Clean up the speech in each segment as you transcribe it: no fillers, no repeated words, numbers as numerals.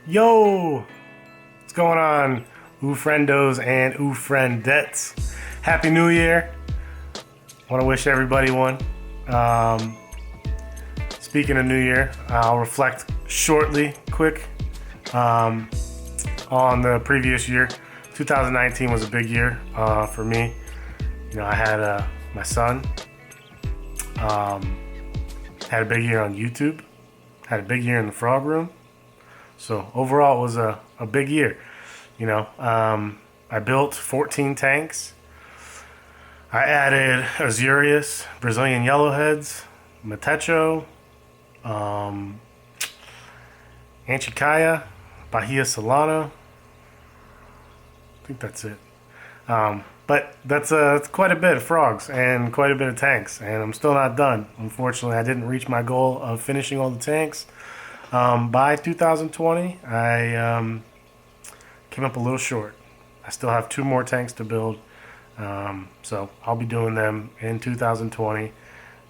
Yo! What's going on, friendos and friendettes? Happy New Year! Want to wish everybody one. Speaking of New Year, I'll reflect shortly, quick, on the previous year. 2019 was a big year for me. You know, I had my son. Had a big year on YouTube. Had a big year in the Frogroom. So overall, it was a big year. You know, I built 14 tanks. I added AZUREUS, Brazilian yellowheads, Matecho, Inchi Chaya, Bahia Solano. I think that's it. But that's quite a bit of frogs and quite a bit of tanks, and I'm still not done. Unfortunately, I didn't reach my goal of finishing all the tanks. By 2020, I came up a little short. I still have 2 more tanks to build, so I'll be doing them in 2020.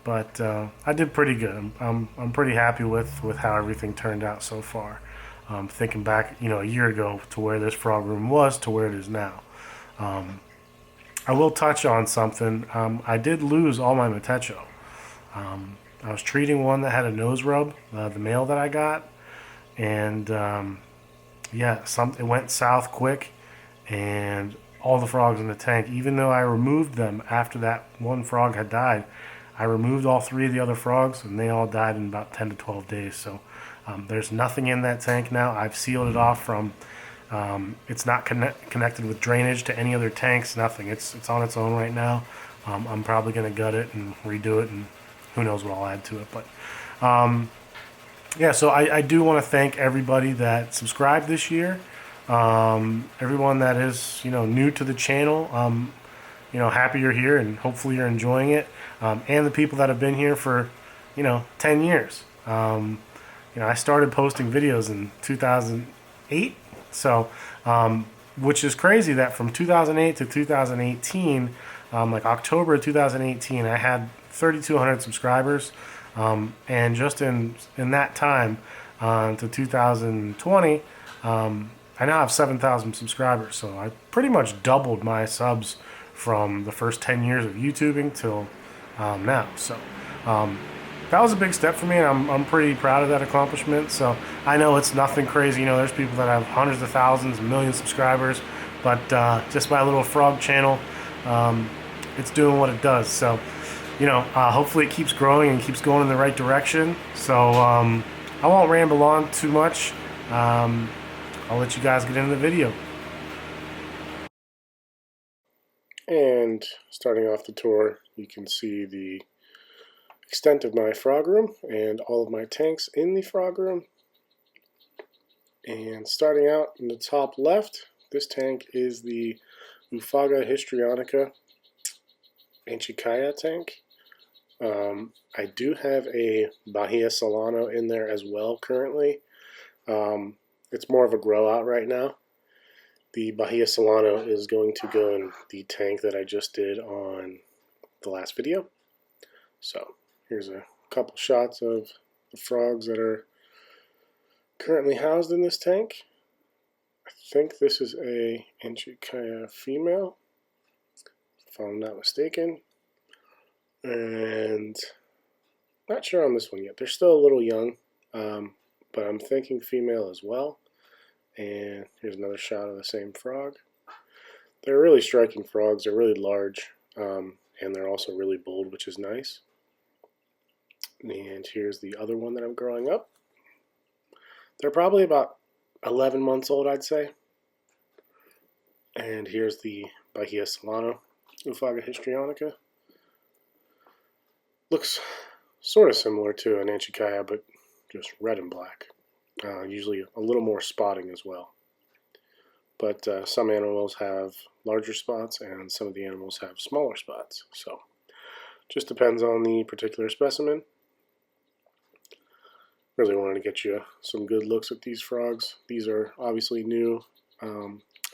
But I did pretty good. I'm pretty happy with how everything turned out so far. Thinking back, you know, a year ago to where this frog room was to where it is now. I will touch on something. I did lose all my Matecho. I was treating one that had a nose rub, the male that I got, and yeah, it went south quick, and all the frogs in the tank, even though I removed them after that one frog had died, I removed all 3 of the other frogs, and they all died in about 10 to 12 days. So there's nothing in that tank now. I've sealed it off from, it's not connected with drainage to any other tanks, nothing. It's on its own right now. I'm probably going to gut it and redo it, and who knows what I'll add to it. But yeah, so I do want to thank everybody that subscribed this year. Everyone that is, you know, new to the channel, you know, happy you're here, and hopefully you're enjoying it. And the people that have been here for, you know, 10 years. You know, I started posting videos in 2008. So, which is crazy that from 2008 to 2018, like October of 2018, I had 3,200 subscribers. And just in that time, to 2020, I now have 7,000 subscribers. So I pretty much doubled my subs from the first 10 years of YouTubing till now. So that was a big step for me, and I'm pretty proud of that accomplishment. So I know it's nothing crazy. You know, there's people that have hundreds of thousands, millions of subscribers, but just my little frog channel, it's doing what it does. So, you know, hopefully it keeps growing and keeps going in the right direction. So I won't ramble on too much. I'll let you guys get into the video. And starting off the tour, you can see the extent of my frog room and all of my tanks in the frog room. And starting out in the top left, this tank is the OOPHAGA HISTRIONICA Inchi Chaya tank. I do have a Bahia Solano in there as well currently. It's more of a grow out right now. The Bahia Solano is going to go in the tank that I just did on the last video. So here's a couple shots of the frogs that are currently housed in this tank. I think this is a Inchi Chaya female, if I'm not mistaken. And not sure on this one yet. They're still a little young, but I'm thinking female as well. And here's another shot of the same frog. They're really striking frogs. They're really large, and they're also really bold, which is nice. And here's the other one that I'm growing up. They're probably about 11 months old, I'd say. And here's the Bahia Solano, OOPHAGA HISTRIONICA. Looks sort of similar to an Inchi Chaya, but just red and black. Usually a little more spotting as well. But some animals have larger spots and some of the animals have smaller spots. So just depends on the particular specimen. Really wanted to get you some good looks at these frogs. These are obviously new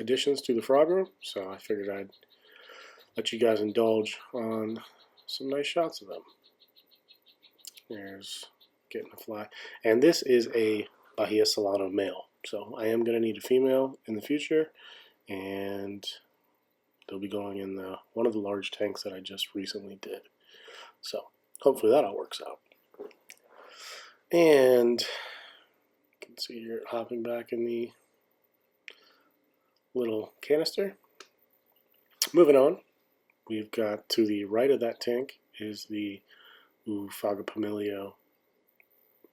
additions to the frog room, so I figured I'd let you guys indulge on some nice shots of them. There's getting a fly. And this is a Bahia Solano male. So I am going to need a female in the future, and they'll be going in one of the large tanks that I just recently did. So hopefully that all works out. And you can see here hopping back in the little canister. Moving on, we've got to the right of that tank is the OOPHAGA PUMILIO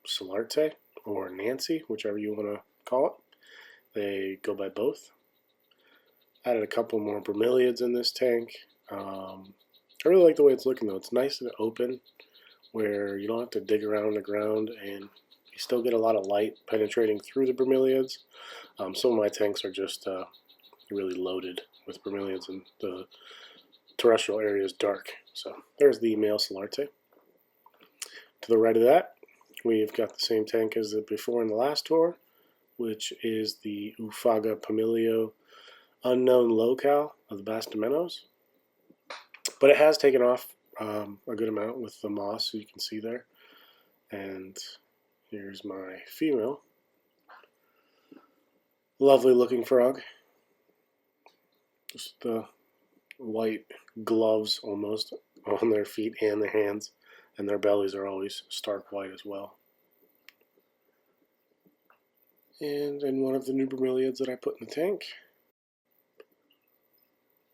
Solarte, or Nancy, whichever you want to call it. They go by both. Added a couple more bromeliads in this tank. I really like the way it's looking though. It's nice and open where you don't have to dig around the ground, and you still get a lot of light penetrating through the bromeliads. Some of my tanks are just really loaded with bromeliads, and the terrestrial area is dark. So there's the male Solarte. To the right of that, we've got the same tank as the before in the last tour, which is the OOPHAGA PUMILIO Unknown Locale of the Bastimentos. But it has taken off a good amount with the moss, so you can see there. And here's my female. Lovely looking frog. Just the white gloves almost on their feet and their hands, and their bellies are always stark white as well. And in one of the new bromeliads that I put in the tank.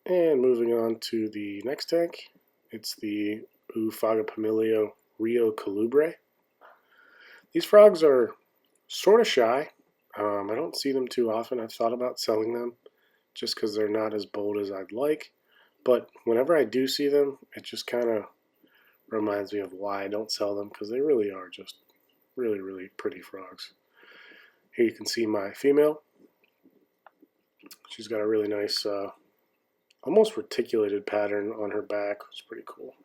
And moving on to the next tank, it's the OOPHAGA PUMILIO Rio Kulu. These frogs are sort of shy. I don't see them too often. I've thought about selling them just because they're not as bold as I'd like. But whenever I do see them, it just kind of reminds me of why I don't sell them, because they really are just really, really pretty frogs. Here you can see my female. She's got a really nice, almost reticulated pattern on her back. It's pretty cool,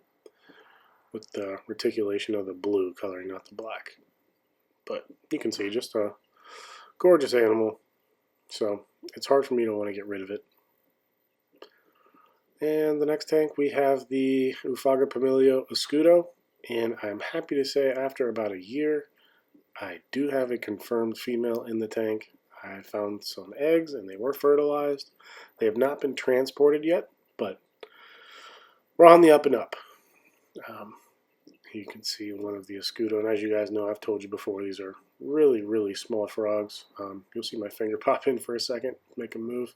with the reticulation of the blue coloring, not the black. But you can see just a gorgeous animal. So it's hard for me to want to get rid of it. And the next tank we have the OOPHAGA PUMILIO Escudo, and I'm happy to say after about a year I do have a confirmed female in the tank. I found some eggs and they were fertilized. They have not been transported yet, but we're on the up and up. You can see one of the Escudo, and as you guys know, I've told you before, these are really, really small frogs. You'll see my finger pop in for a second, make them move.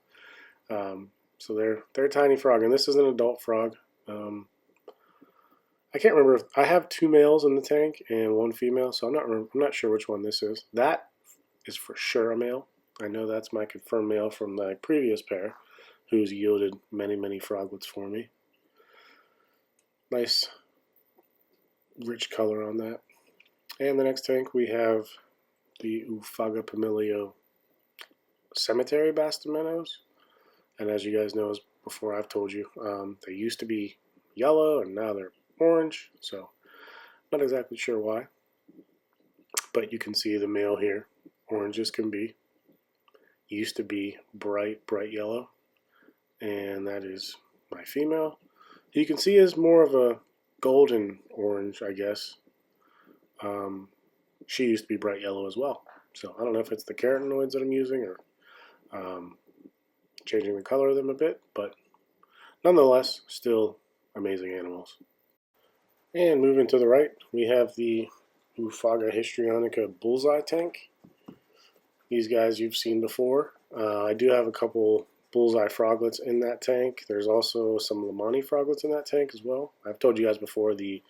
So they're a tiny frog, and this is an adult frog. I can't remember if I have 2 males in the tank and 1 female, so I'm not sure which one this is. That is for sure a male. I know that's my confirmed male from the previous pair, who's yielded many, many froglets for me. Nice, rich color on that. And the next tank we have the OOPHAGA PUMILIO Cemetery Bastimentos. And as you guys know, before I've told you, they used to be yellow and now they're orange, so not exactly sure why. But you can see the male here, orange as can be. Used to be bright, bright yellow, and that is my female. You can see is more of a golden orange, I guess. She used to be bright yellow as well. So I don't know if it's the carotenoids that I'm using or changing the color of them a bit, but nonetheless, still amazing animals. And moving to the right, we have the OOPHAGA HISTRIONICA Bullseye tank. These guys you've seen before. I do have a couple Bullseye froglets in that tank. There's also some Lamoni froglets in that tank as well. I've told you guys before, the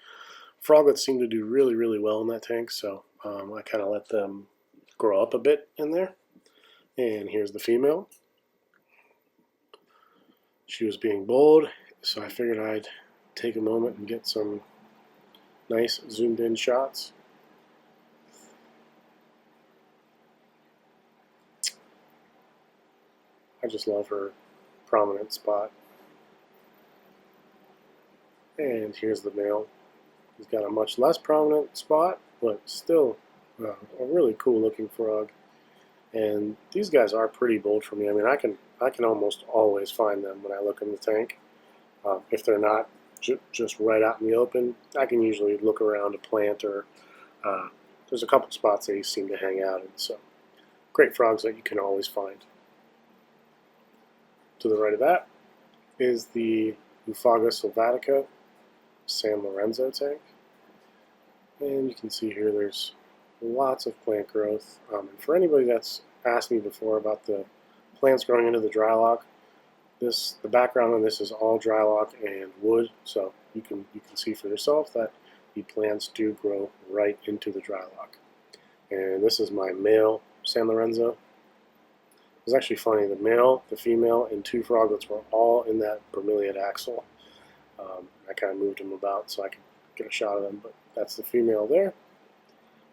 froglets seem to do really, really well in that tank, so I kind of let them grow up a bit in there. And here's the female. She was being bold, so I figured I'd take a moment and get some nice zoomed in shots. I just love her prominent spot. And here's the male. He's got a much less prominent spot, but still a really cool looking frog. And these guys are pretty bold for me. I mean, I can almost always find them when I look in the tank. If they're not just right out in the open, I can usually look around a plant, or there's a couple spots they seem to hang out in. So great frogs that you can always find. To the right of that is the OOPHAGA Sylvatica San Lorenzo tank. And you can see here there's lots of plant growth. And for anybody that's asked me before about the plants growing into the dry lock, the background on this is all dry lock and wood, so you can see for yourself that the plants do grow right into the dry lock. And this is my male San Lorenzo. It was actually funny, the male, the female, and 2 froglets were all in that bromeliad axle. I kind of moved them about so I could get a shot of them, but that's the female there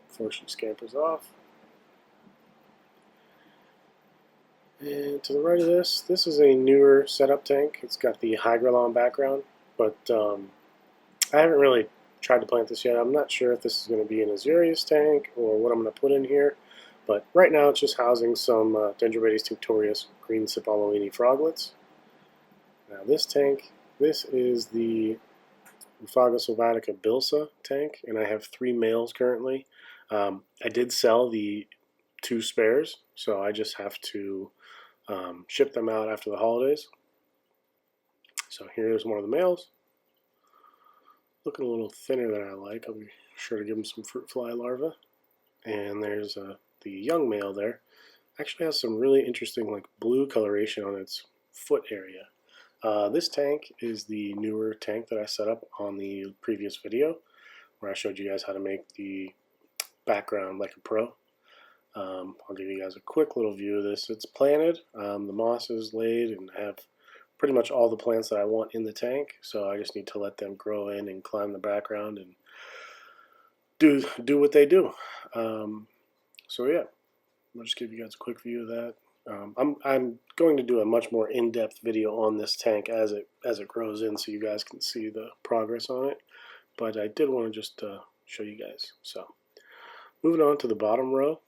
before she scampers off. And to the right of this is a newer setup tank. It's got the Hygralon background, but I haven't really tried to plant this yet. I'm not sure if this is going to be an AZUREUS tank or what I'm going to put in here, but right now it's just housing some DENDROBATES tinctorius green Lamoni froglets. Now this tank, this is the OOPHAGA Sylvatica Bilsa tank, and I have 3 males currently. I did sell the 2 spares, so I just have to ship them out after the holidays. So here's one of the males. Looking a little thinner than I like. I'll be sure to give him some fruit fly larvae. And there's the young male there. Actually has some really interesting like blue coloration on its foot area. This tank is the newer tank that I set up on the previous video where I showed you guys how to make the background like a pro. I'll give you guys a quick little view of this. It's planted, the moss is laid, and I have pretty much all the plants that I want in the tank, so I just need to let them grow in and climb the background and do what they do. So yeah, I'll just give you guys a quick view of that. I'm going to do a much more in-depth video on this tank as it grows in, so you guys can see the progress on it. But I did want to just show you guys. So moving on to the bottom row.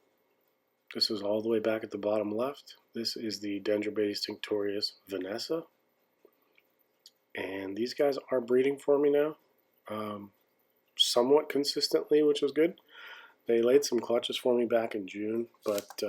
This is all the way back at the bottom left. This is the DENDROBATES tinctorius Vanessa. And these guys are breeding for me now, somewhat consistently, which is good. They laid some clutches for me back in June, but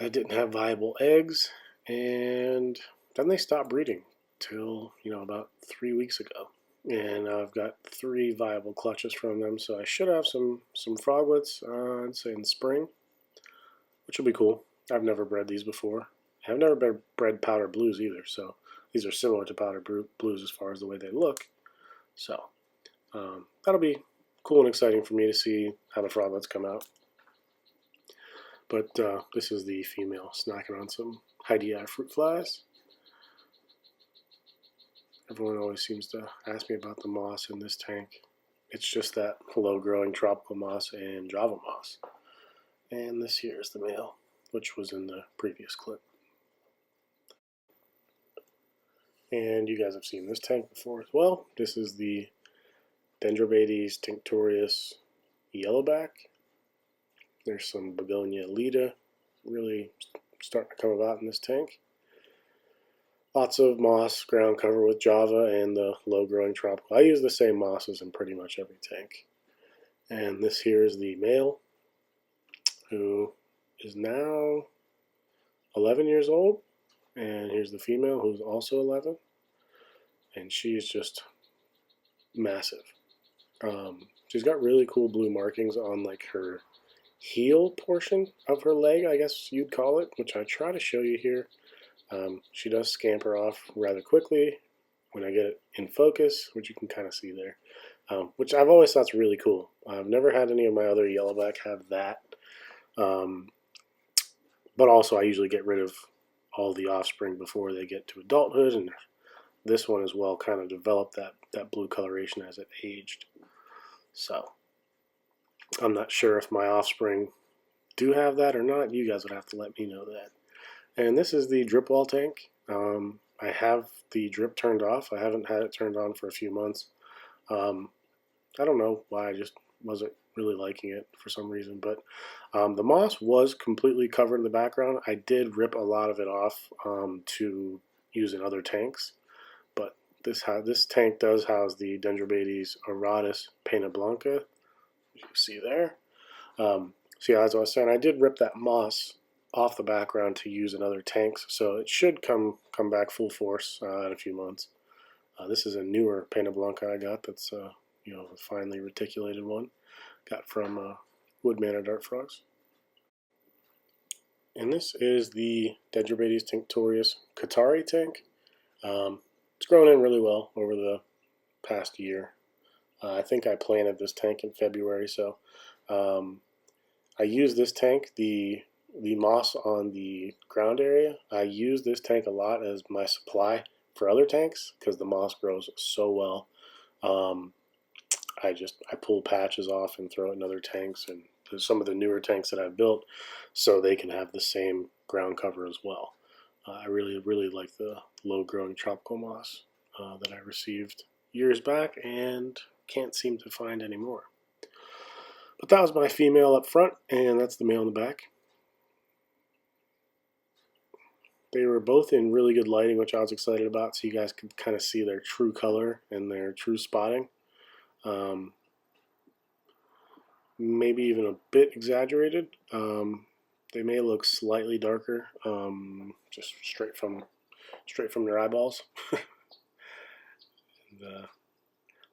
I didn't have viable eggs, and then they stopped breeding till, about 3 weeks ago. And I've got 3 viable clutches from them, so I should have some froglets, I'd say in spring, which will be cool. I've never bred these before. I've never bred powder blues either, so these are similar to powder blues as far as the way they look. So that'll be cool and exciting for me to see how the froglets come out. But this is the female snacking on some Hydei fruit flies. Everyone always seems to ask me about the moss in this tank. It's just that low-growing tropical moss and Java moss. And this here is the male, which was in the previous clip. And you guys have seen this tank before as well. This is the DENDROBATES tinctorius yellowback. There's some Begonia Lita really starting to come about in this tank. Lots of moss, ground cover with Java, and the low-growing tropical. I use the same mosses in pretty much every tank. And this here is the male, who is now 11 years old. And here's the female, who's also 11. And she is just massive. She's got really cool blue markings on like her heel portion of her leg, I guess you'd call it, which I try to show you here. She does scamper off rather quickly when I get it in focus, which you can kind of see there, which I've always thought is really cool. I've never had any of my other yellowback have that, but also I usually get rid of all the offspring before they get to adulthood, and this one as well kind of developed that blue coloration as it aged. So I'm not sure if my offspring do have that or not. You guys would have to let me know that. And this is the drip wall tank. I have the drip turned off. I haven't had it turned on for a few months. I don't know why, I just wasn't really liking it for some reason. But the moss was completely covered in the background. I did rip a lot of it off to use in other tanks. But this tank does house the DENDROBATES AURATUS Pena Blanca, as you see there. So yeah, as I was saying, I did rip that moss off the background to use in other tanks, so it should come back full force in a few months. This is a newer Pena Blanca I got. That's you know, a finely reticulated one. Got from Wood Manor Dart Frogs. And this is the Dendrobates tinctorius Qatari tank. It's grown in really well over the past year. I think I planted this tank in February, so I use this tank, the moss on the ground area. I use this tank a lot as my supply for other tanks because the moss grows so well. I pull patches off and throw it in other tanks and some of the newer tanks that I've built so they can have the same ground cover as well. I really like the low growing tropical moss that I received years back and can't seem to find anymore. But that was my female up front, and that's the male in the back. They were both in really good lighting, which I was excited about, so you guys could kind of see their true color and their true spotting. Maybe even a bit exaggerated. They may look slightly darker, just straight from their eyeballs. And,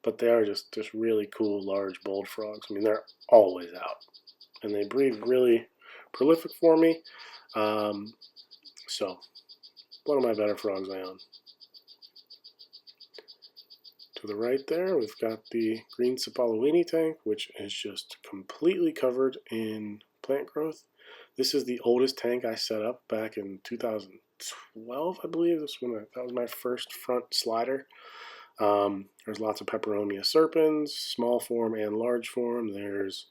but they are just really cool, large, bold frogs. I mean, they're always out, and they breed really prolific for me. So, one of my better frogs I own. To the right there, we've got the green Sapalawini tank, which is just completely covered in plant growth. This is the oldest tank I set up back in 2012, I believe. That was my first front slider. There's lots of Peperomia serpens, small form and large form. There's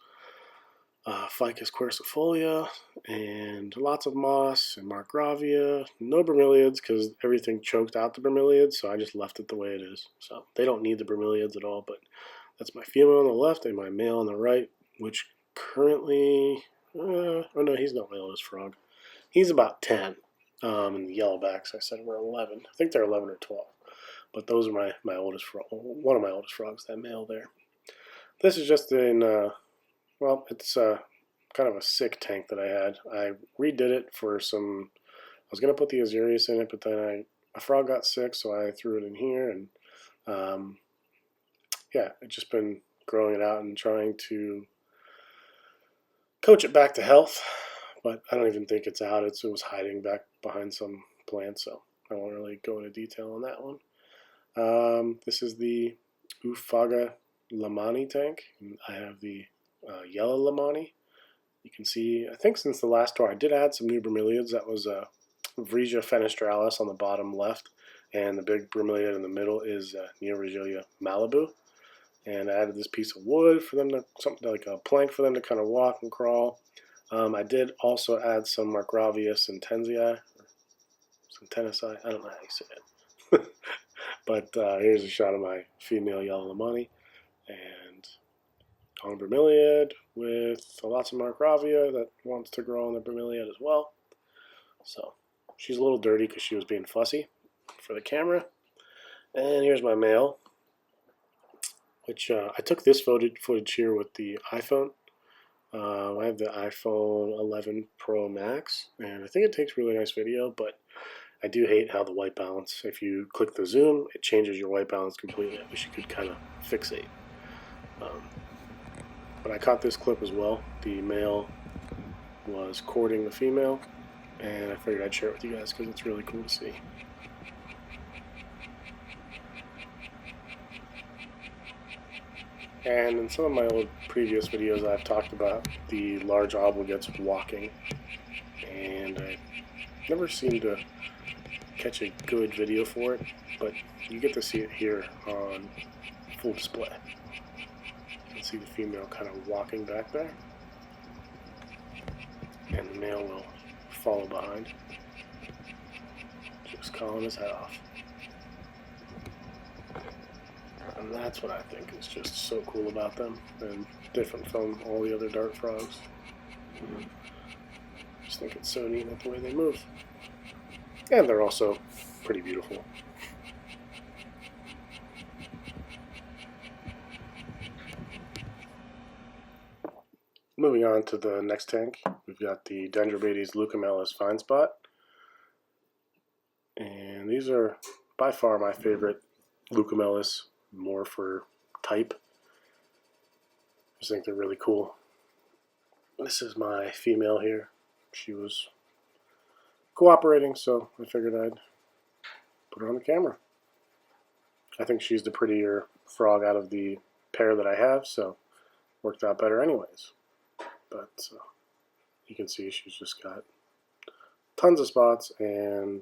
Ficus quercifolia, and lots of moss and Markgravia. No bromeliads because everything choked out the bromeliads, so I just left it the way it is. So they don't need the bromeliads at all, but that's my female on the left and my male on the right, which currently, oh no, he's not my oldest frog. He's about 10. And the yellowbacks, I said, were 11. I think they're 11 or 12. But those are my oldest frog, one of my oldest frogs, that male there. This is just in, well, it's kind of a sick tank that I had. I redid it for some, I was going to put the AZUREUS in it, but then a frog got sick, so I threw it in here. And yeah, I've just been growing it out and trying to coach it back to health. But I don't even think it's out. It was hiding back behind some plants, so I won't really go into detail on that one. This is the OOPHAGA Lamoni tank. I have the yellow Lamoni. You can see, I think since the last tour, I did add some new bromeliads. That was Vresia fenestralis on the bottom left, and the big bromeliad in the middle is Neoregelia Malibu. And I added this piece of wood for them to, something like a plank for them to kind of walk and crawl. I did also add some Markgravia centenniae, I don't know how you say it. But here's a shot of my female yellow Lamoni, and on bromeliad with lots of Markgravia that wants to grow on the bromeliad as well. So she's a little dirty because she was being fussy for the camera. And here's my male, which I took this footage here with the iPhone. I have the iPhone 11 Pro Max, and I think it takes really nice video, but I do hate how the white balance, if you click the zoom, it changes your white balance completely. I wish you could kind of fixate. But I caught this clip as well. The male was courting the female, and I figured I'd share it with you guys because it's really cool to see. And in some of my old previous videos, I've talked about the large obligates walking, and I never seem to catch a good video for it, but you get to see it here on full display. You can see the female kind of walking back there, and the male will follow behind, just calling his head off. And that's what I think is just so cool about them and different from all the other dart frogs. I just think it's so neat the way they move. And they're also pretty beautiful. Moving on to the next tank, we've got the DENDROBATES LEUCOMELAS fine spot. And these are by far my favorite LEUCOMELAS, more for type. I just think they're really cool. This is my female here. She was cooperating, so I figured I'd put her on the camera. I think she's the prettier frog out of the pair that I have, so worked out better anyways. But you can see she's just got tons of spots and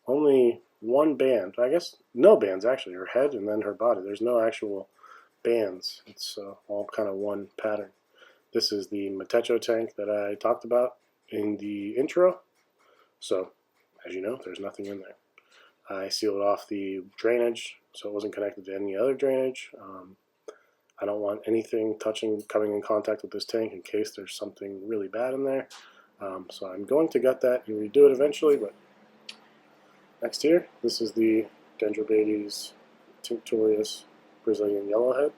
only one band. I guess no bands actually. Her head and then her body. There's no actual bands. It's all kind of one pattern. This is the Matecho tank that I talked about in the intro. So, as you know, there's nothing in there. I sealed off the drainage so it wasn't connected to any other drainage. I don't want anything coming in contact with this tank in case there's something really bad in there. So I'm going to gut that and redo it eventually, but next here, this is the DENDROBATES TINCTORIUS Brazilian Yellowhead.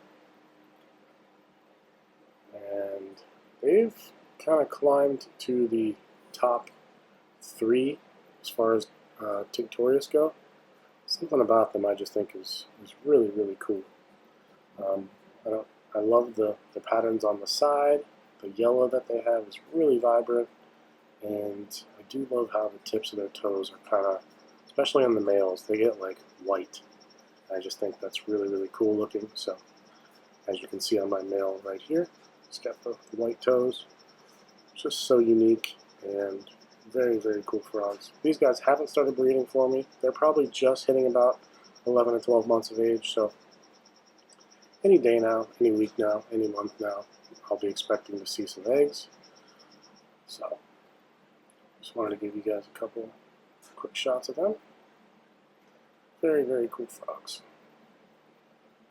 And they've kind of climbed to the top 3 as far as Tinctorius go. Something about them I just think is really, really cool. I love the patterns on the side. The yellow that they have is really vibrant, and I do love how the tips of their toes are kind of, especially on the males, they get like white. I just think that's really, really cool looking. So as you can see on my male right here, it's got the white toes. It's just so unique and very, very cool frogs. These guys haven't started breeding for me. They're probably just hitting about 11 or 12 months of age, so any day now, any week now, any month now, I'll be expecting to see some eggs. So just wanted to give you guys a couple quick shots of them. Very, very cool frogs.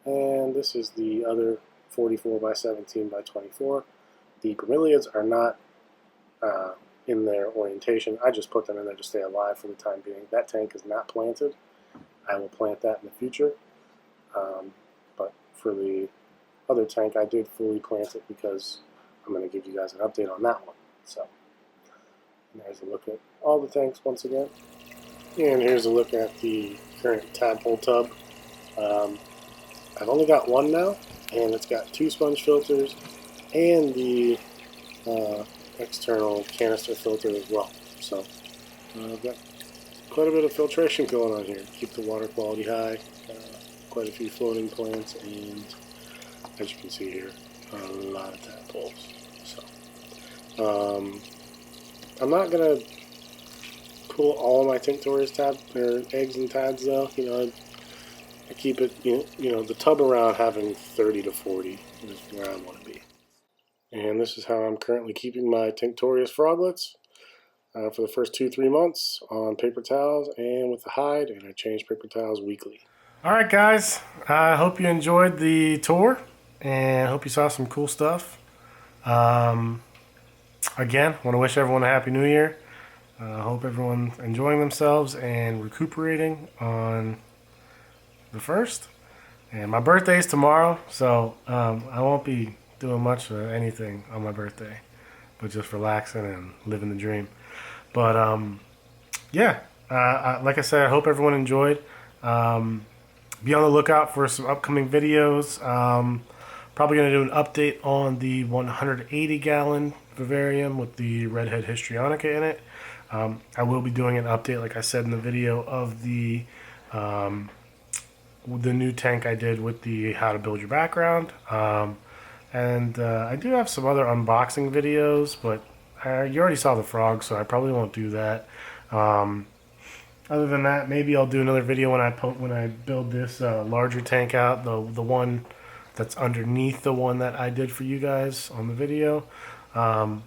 And this is the other 44 by 17 by 24. The bromeliads are not in their orientation. I just put them in there to stay alive for the time being. That tank is not planted. I will plant that in the future. But for the other tank, I did fully plant it because I'm going to give you guys an update on that one. So there's a look at all the tanks once again. And here's a look at the current tadpole tub. I've only got one now, and it's got 2 sponge filters and the external canister filter as well. So I've got quite a bit of filtration going on here to keep the water quality high. Quite a few floating plants, and as you can see here, a lot of tadpoles. So I'm not gonna pull all of my Tinctorius eggs and tads though. You know, I keep it. You know, the tub around having 30 to 40 is where I want to be. And this is how I'm currently keeping my Tinctorius froglets for the first 2-3 months on paper towels and with the hide, and I change paper towels weekly. Alright guys, I hope you enjoyed the tour and hope you saw some cool stuff. Again, want to wish everyone a Happy New Year. Hope everyone's enjoying themselves and recuperating on the 1st. And my birthday is tomorrow, so I won't be doing much of anything on my birthday, but just relaxing and living the dream. But yeah, like I said, I hope everyone enjoyed. Be on the lookout for some upcoming videos. Probably going to do an update on the 180-gallon vivarium with the redhead histrionica in it. I will be doing an update, like I said in the video, of the new tank I did with the how to build your background. And I do have some other unboxing videos, but you already saw the frog, so I probably won't do that. Other than that, maybe I'll do another video when I build this larger tank out, the one that's underneath the one that I did for you guys on the video. And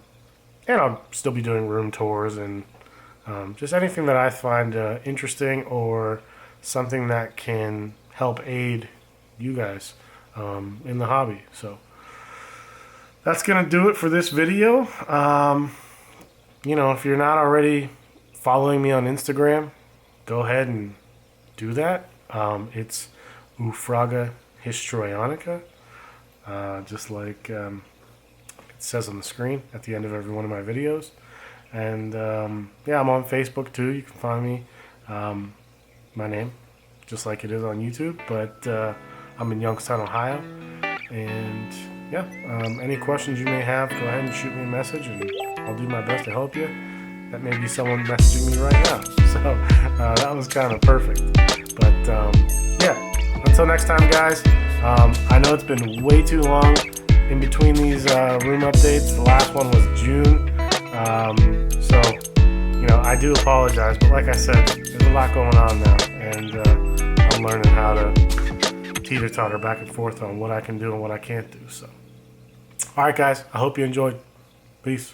I'll still be doing room tours and just anything that I find interesting or something that can help aid you guys in the hobby. So that's gonna do it for this video. You know, if you're not already following me on Instagram, go ahead and do that. It's OOPHAGA histrionica, just like It says on the screen at the end of every one of my videos. And yeah, I'm on Facebook too. You can find me, my name, just like it is on YouTube. But I'm in Youngstown, Ohio. And yeah, any questions you may have, go ahead and shoot me a message, and I'll do my best to help you. That may be someone messaging me right now. So that was kind of perfect. But yeah, until next time, guys. I know it's been way too long in between these room updates. The last one was June. So, you know, I do apologize. But like I said, there's a lot going on now. And I'm learning how to teeter-totter back and forth on what I can do and what I can't do. So, all right, guys. I hope you enjoyed. Peace.